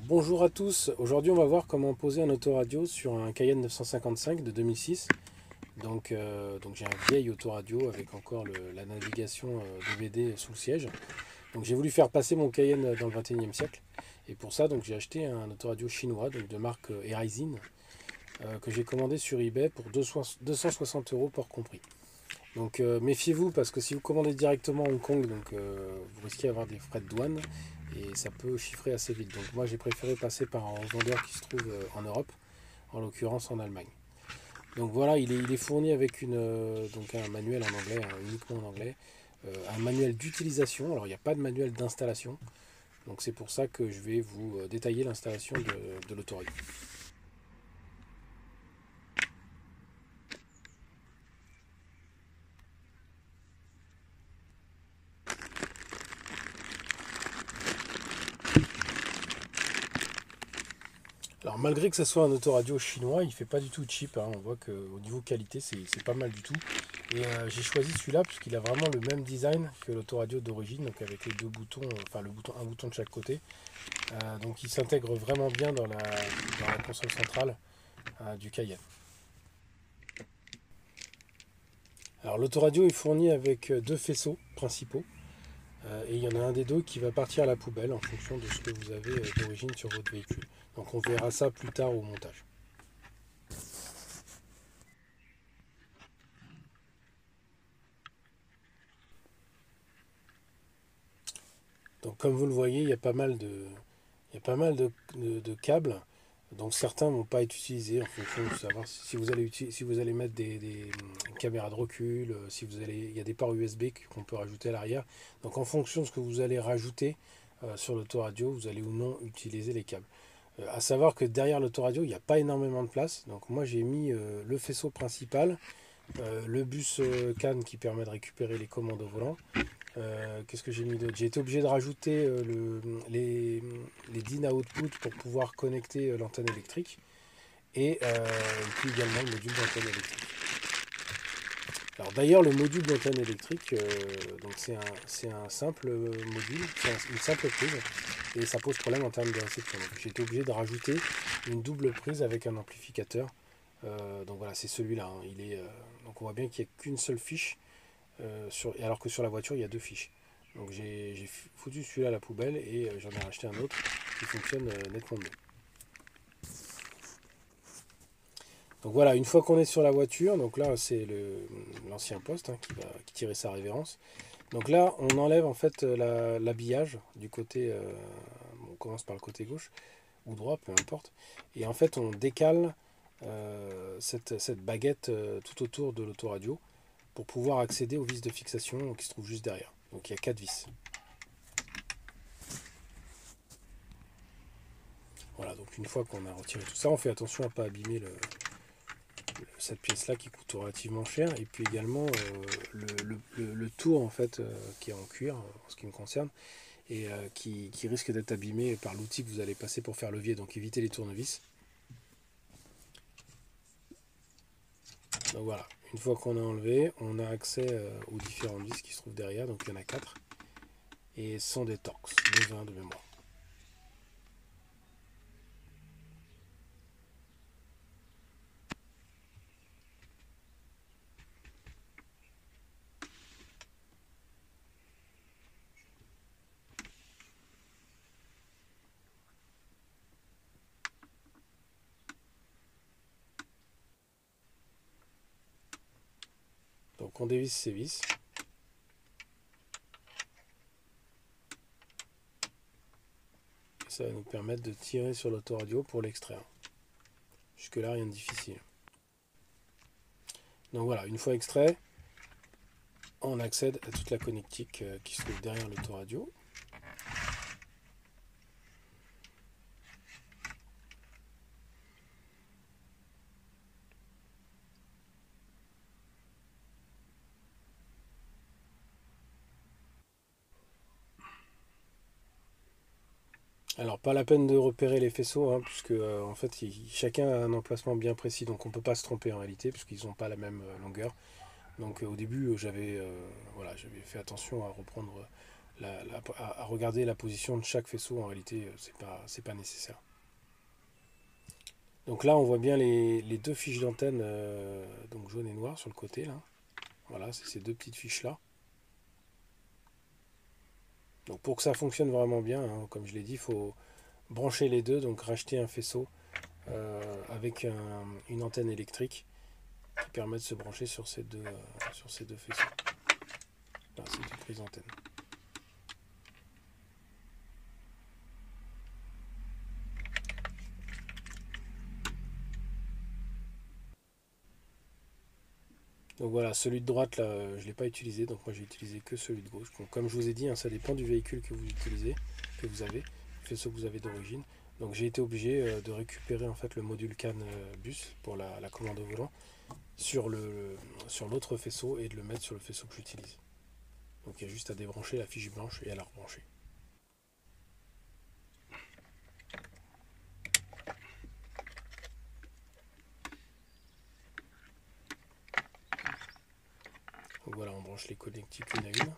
Bonjour à tous, aujourd'hui on va voir comment poser un autoradio sur un Cayenne 955 de 2006. Donc j'ai un vieil autoradio avec encore la navigation DVD sous le siège. Donc j'ai voulu faire passer mon Cayenne dans le 21e siècle. Et pour ça donc j'ai acheté un autoradio chinois donc de marque Erizin que j'ai commandé sur eBay pour 260 € port compris. Donc méfiez-vous parce que si vous commandez directement à Hong Kong, vous risquez d'avoir des frais de douane et ça peut chiffrer assez vite. Donc moi j'ai préféré passer par un vendeur qui se trouve en Europe, en l'occurrence en Allemagne. Donc voilà, il est fourni avec donc un manuel en anglais, hein, uniquement en anglais, un manuel d'utilisation. Alors il n'y a pas de manuel d'installation, donc c'est pour ça que je vais vous détailler l'installation de l'autoradio. Alors malgré que ce soit un autoradio chinois, il fait pas du tout cheap, hein. On voit qu'au niveau qualité, c'est pas mal du tout. Et j'ai choisi celui-là puisqu'il a vraiment le même design que l'autoradio d'origine, donc avec les deux boutons, enfin un bouton de chaque côté. Donc il s'intègre vraiment bien dans la console centrale du Cayenne. Alors l'autoradio est fourni avec deux faisceaux principaux. Et il y en a un des deux qui va partir à la poubelle en fonction de ce que vous avez d'origine sur votre véhicule. Donc on verra ça plus tard au montage. Donc comme vous le voyez, il y a pas mal de câbles. Donc certains ne vont pas être utilisés en fonction de savoir si vous allez mettre des caméras de recul, il y a des ports USB qu'on peut rajouter à l'arrière. Donc en fonction de ce que vous allez rajouter sur l'autoradio, vous allez ou non utiliser les câbles. À savoir que derrière l'autoradio, il n'y a pas énormément de place. Donc moi j'ai mis le faisceau principal, le bus CAN qui permet de récupérer les commandes au volant. Qu'est-ce que j'ai mis d'autre? J'ai été obligé de rajouter les DIN output pour pouvoir connecter l'antenne électrique et puis également le module d'antenne électrique. Alors d'ailleurs le module d'antenne électrique, donc c'est un simple module, une simple prise et ça pose problème en termes de réception. Donc j'ai été obligé de rajouter une double prise avec un amplificateur. Donc voilà, c'est celui-là, hein. Donc on voit bien qu'il n'y a qu'une seule fiche. Alors que sur la voiture, il y a deux fiches. Donc j'ai foutu celui-là à la poubelle et j'en ai racheté un autre qui fonctionne nettement mieux. Donc voilà, une fois qu'on est sur la voiture, donc là c'est l'ancien poste hein, qui tirait sa révérence. Donc là, on enlève en fait l'habillage du côté, on commence par le côté gauche ou droit, peu importe. Et en fait, on décale cette baguette tout autour de l'autoradio pour pouvoir accéder aux vis de fixation qui se trouvent juste derrière. Donc il y a 4 vis. Voilà, donc une fois qu'on a retiré tout ça, on fait attention à ne pas abîmer cette pièce-là qui coûte relativement cher. Et puis également le tour en fait qui est en cuir en ce qui me concerne et qui risque d'être abîmé par l'outil que vous allez passer pour faire levier. Donc évitez les tournevis. Donc voilà, une fois qu'on a enlevé, on a accès aux différentes vis qui se trouvent derrière. Donc il y en a 4 et ce sont des Torx, 220 de mémoire. Donc on dévisse ces vis. Et ça va nous permettre de tirer sur l'autoradio pour l'extraire. Jusque là rien de difficile. Donc voilà, une fois extrait, on accède à toute la connectique qui se trouve derrière l'autoradio. Alors pas la peine de repérer les faisceaux, hein, puisque en fait chacun a un emplacement bien précis, donc on ne peut pas se tromper en réalité, puisqu'ils n'ont pas la même longueur. Donc au début j'avais fait attention à reprendre à regarder la position de chaque faisceau. En réalité, c'est pas nécessaire. Donc là, on voit bien les deux fiches d'antenne, donc jaune et noir sur le côté là. Voilà, c'est ces deux petites fiches là. Donc pour que ça fonctionne vraiment bien, hein, comme je l'ai dit, il faut brancher les deux, donc racheter un faisceau avec une antenne électrique qui permet de se brancher sur ces deux faisceaux. Là, c'est deux prises antenne. Donc voilà, celui de droite là, je ne l'ai pas utilisé, donc moi j'ai utilisé que celui de gauche. Donc, comme je vous ai dit, hein, ça dépend du véhicule que vous utilisez, que vous avez, du faisceau que vous avez d'origine. Donc j'ai été obligé de récupérer en fait le module CAN bus pour la commande au volant sur l'autre faisceau et de le mettre sur le faisceau que j'utilise. Donc il y a juste à débrancher la fiche blanche et à la rebrancher. Donc voilà, on branche les connectiques une à une.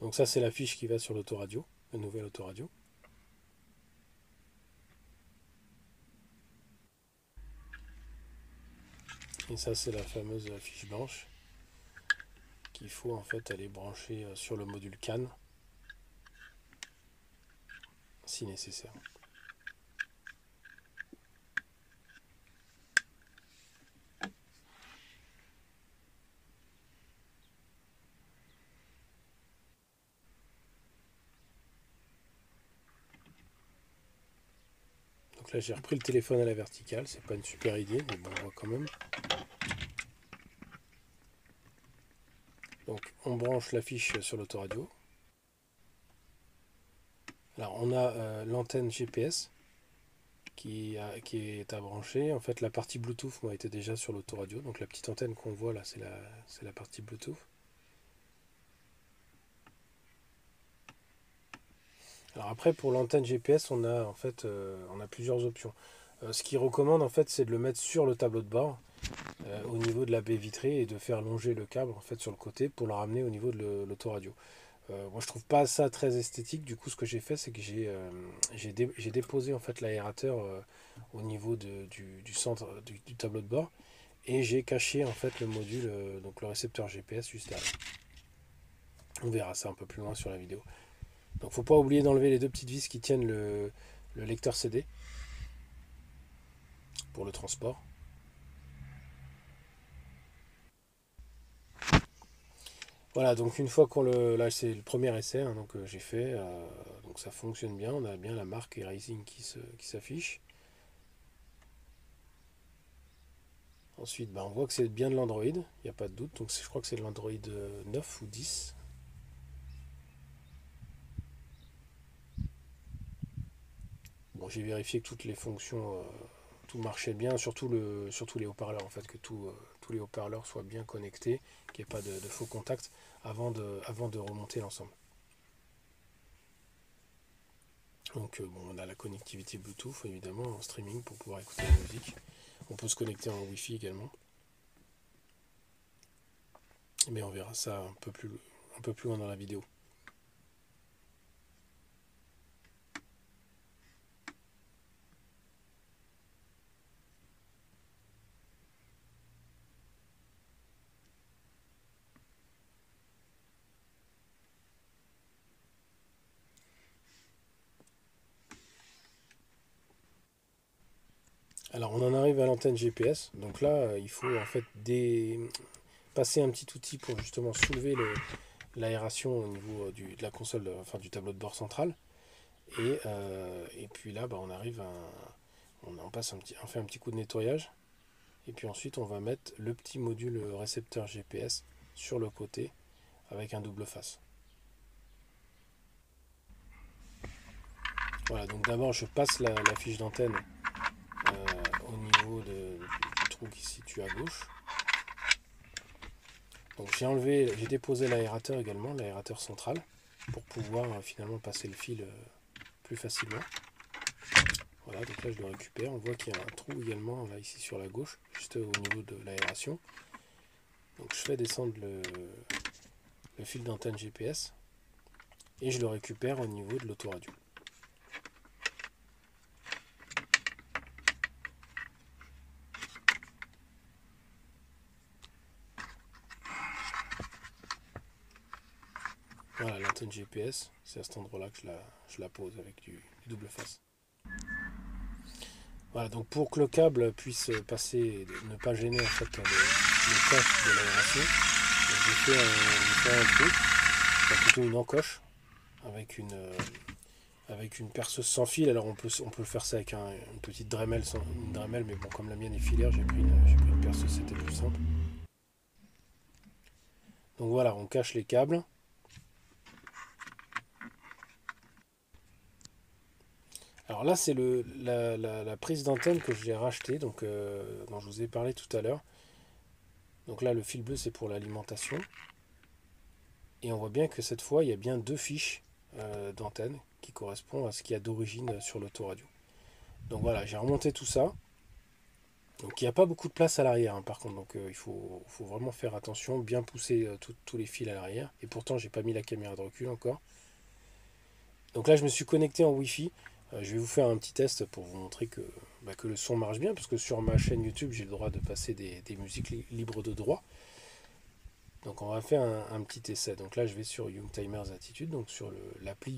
Donc ça c'est la fiche qui va sur l'autoradio, le nouvel autoradio. Et ça c'est la fameuse fiche blanche qu'il faut en fait aller brancher sur le module CAN si nécessaire. Donc là j'ai repris le téléphone à la verticale, c'est pas une super idée, mais bon on voit quand même. Donc on branche la fiche sur l'autoradio. Alors on a l'antenne GPS qui est à brancher. En fait la partie Bluetooth moi était déjà sur l'autoradio, donc la petite antenne qu'on voit là c'est la partie Bluetooth. Alors après pour l'antenne GPS on a en fait on a plusieurs options. Ce qu'il recommande en fait c'est de le mettre sur le tableau de bord au niveau de la baie vitrée et de faire longer le câble en fait sur le côté pour le ramener au niveau de l'autoradio. Moi je trouve pas ça très esthétique, du coup ce que j'ai fait c'est que j'ai déposé en fait l'aérateur au niveau du centre du tableau de bord et j'ai caché en fait le module, donc le récepteur GPS juste derrière. On verra ça un peu plus loin sur la vidéo. Donc faut pas oublier d'enlever les deux petites vis qui tiennent le lecteur CD pour le transport. Voilà, donc une fois qu'on le... Là c'est le premier essai hein, donc j'ai fait, donc ça fonctionne bien, on a bien la marque Racing qui s'affiche. Ensuite, bah, on voit que c'est bien de l'Android, il n'y a pas de doute, donc je crois que c'est de l'Android 9 ou 10. Bon, j'ai vérifié que toutes les fonctions, tout marchait bien, surtout les haut-parleurs, en fait, que tous les haut-parleurs soient bien connectés, qu'il n'y ait pas de faux contacts avant de remonter l'ensemble. Donc bon, on a la connectivité Bluetooth évidemment en streaming pour pouvoir écouter la musique. On peut se connecter en Wi-Fi également. Mais on verra ça un peu plus loin dans la vidéo. Alors on en arrive à l'antenne GPS. Donc là, il faut en fait passer un petit outil pour justement soulever l'aération au niveau de la console, enfin du tableau de bord central. Et puis là, bah, on arrive on fait un petit coup de nettoyage. Et puis ensuite, on va mettre le petit module récepteur GPS sur le côté avec un double face. Voilà, donc d'abord je passe la fiche d'antenne au niveau du trou qui se situe à gauche. Donc j'ai déposé l'aérateur également, l'aérateur central, pour pouvoir finalement passer le fil plus facilement. Voilà, donc là je le récupère. On voit qu'il y a un trou également là ici sur la gauche, juste au niveau de l'aération. Donc je fais descendre le fil d'antenne GPS et je le récupère au niveau de l'autoradio. Voilà, l'antenne GPS, c'est à cet endroit-là que je la pose avec du double face. Voilà, donc pour que le câble puisse passer et ne pas gêner en fait le cache de l'aération, j'ai fait un truc, enfin, plutôt une encoche avec une perceuse sans fil. Alors on peut faire ça avec une petite Dremel, une Dremel, mais bon, comme la mienne est filaire, j'ai pris une perceuse, c'était plus simple. Donc voilà, on cache les câbles. Alors là, c'est la prise d'antenne que j'ai rachetée, donc, dont je vous ai parlé tout à l'heure. Donc là, le fil bleu, c'est pour l'alimentation. Et on voit bien que cette fois, il y a bien deux fiches d'antenne qui correspondent à ce qu'il y a d'origine sur l'autoradio. Donc voilà, j'ai remonté tout ça. Donc il n'y a pas beaucoup de place à l'arrière, hein, par contre, donc il faut vraiment faire attention, bien pousser tous les fils à l'arrière. Et pourtant, j'ai pas mis la caméra de recul encore. Donc là, je me suis connecté en Wi-Fi. Je vais vous faire un petit test pour vous montrer que le son marche bien, parce que sur ma chaîne YouTube, j'ai le droit de passer des musiques libres de droit. Donc on va faire un petit essai. Donc là, je vais sur Youngtimers Attitude, donc sur l'appli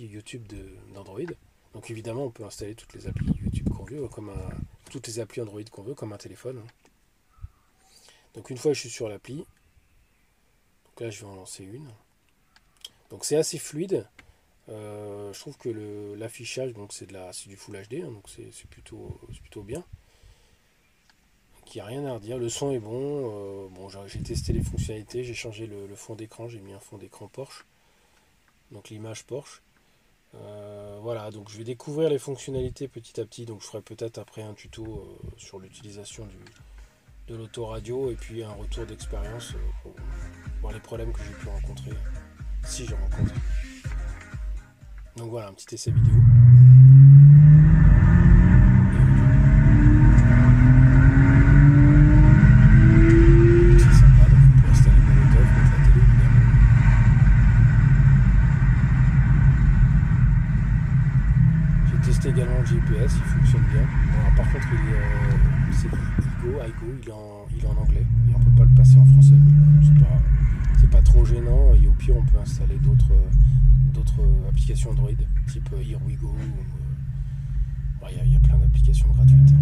YouTube d'Android. Donc évidemment, on peut installer toutes les applis YouTube qu'on veut, toutes les applis Android qu'on veut, comme un téléphone. Donc une fois que je suis sur l'appli, donc là, je vais en lancer une. Donc c'est assez fluide. Je trouve que l'affichage, donc c'est du Full HD, hein, donc c'est plutôt bien. Donc il n'y a rien à redire. Le son est bon. Bon, j'ai testé les fonctionnalités, j'ai changé le fond d'écran, j'ai mis un fond d'écran Porsche, donc l'image Porsche. Voilà, donc je vais découvrir les fonctionnalités petit à petit. Donc je ferai peut-être après un tuto sur l'utilisation de l'autoradio et puis un retour d'expérience pour voir les problèmes que j'ai pu rencontrer, si j'en rencontre. Donc voilà, un petit essai vidéo. C'est sympa, donc on peut installer Molotov, mettre la télé évidemment. J'ai testé également le GPS, il fonctionne bien. Bon, alors, par contre, c'est Igo, il est en anglais et on peut pas le passer en français. C'est pas trop gênant et au pire on peut installer d'autres applications Android, type Here We Go. Il y a plein d'applications gratuites.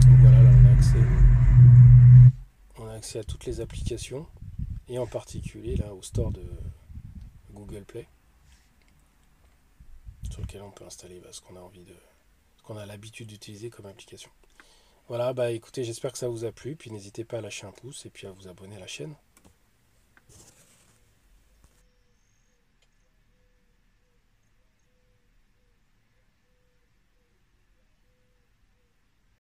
Donc voilà, là on a accès à toutes les applications et en particulier là au store de Google Play, sur lequel on peut installer ce qu'on a l'habitude d'utiliser comme application. Voilà, écoutez, j'espère que ça vous a plu, puis n'hésitez pas à lâcher un pouce et puis à vous abonner à la chaîne.